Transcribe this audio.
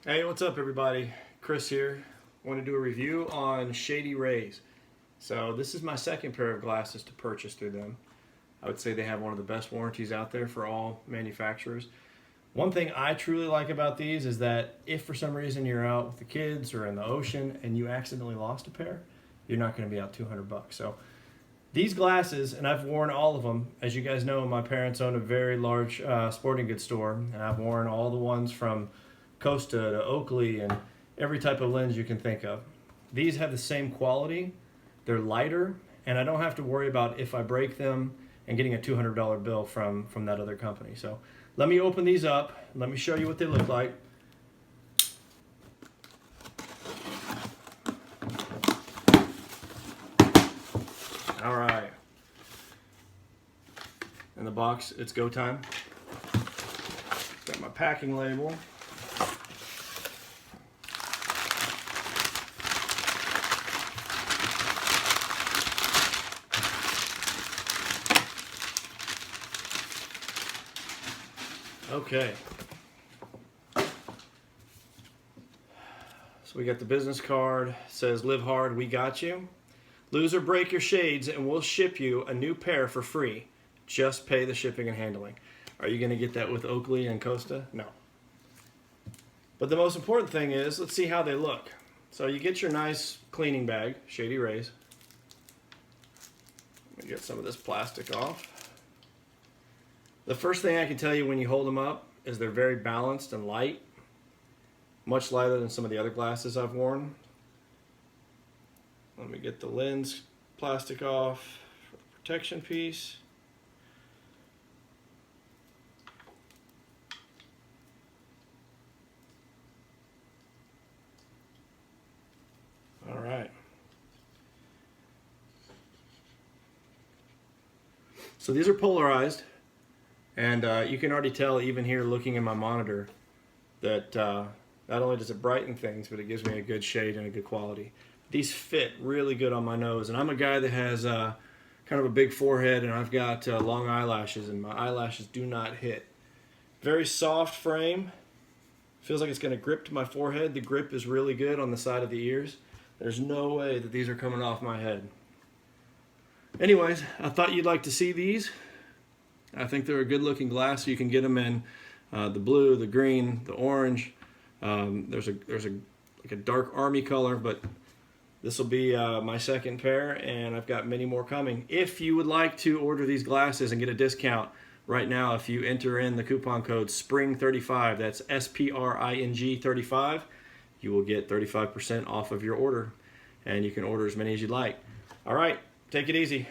Hey, what's up everybody? Chris here. I want to do a review on ShadyRays. So this is my second pair of glasses to purchase through them. I would say they have one of the best warranties out there for all manufacturers. One thing I truly like about these is that if for some reason you're out with the kids or in the ocean and you accidentally lost a pair, you're not going to be out $200. So these glasses, and I've worn all of them. As you guys know, my parents own a very large sporting goods store, and I've worn all the ones from Costa to Oakley and every type of lens you can think of. These have the same quality, they're lighter, and I don't have to worry about if I break them and getting a $200 bill from that other company. So let me open these up, let me show you what they look like. All right. In the box, it's go time. Got my packing label. Okay. So we got the business card. It says, "Live hard, we got you. Lose or break your shades and we'll ship you a new pair for free. Just pay the shipping and handling." Are you going to get that with Oakley and Costa? No. But the most important thing is, let's see how they look. So you get your nice cleaning bag, ShadyRays. Let me get some of this plastic off. The first thing I can tell you when you hold them up is they're very balanced and light. Much lighter than some of the other glasses I've worn. Let me get the lens plastic off for the protection piece. All right. So these are polarized, and you can already tell even here looking in my monitor that not only does it brighten things, but it gives me a good shade and a good quality. These fit really good on my nose, and I'm a guy that has kind of a big forehead, and I've got long eyelashes, and my eyelashes do not hit. Very soft frame. Feels like it's going to grip to my forehead. The grip is really good on the side of the ears. There's no way that these are coming off my head. Anyways, I thought you'd like to see these. I think they're a good looking glass. You can get them in the blue, the green, the orange. There's like a dark army color, but this will be my second pair, and I've got many more coming. If you would like to order these glasses and get a discount right now, if you enter in the coupon code SPRING35, that's SPRING 35, you will get 35% off of your order, and you can order as many as you'd like. All right, take it easy.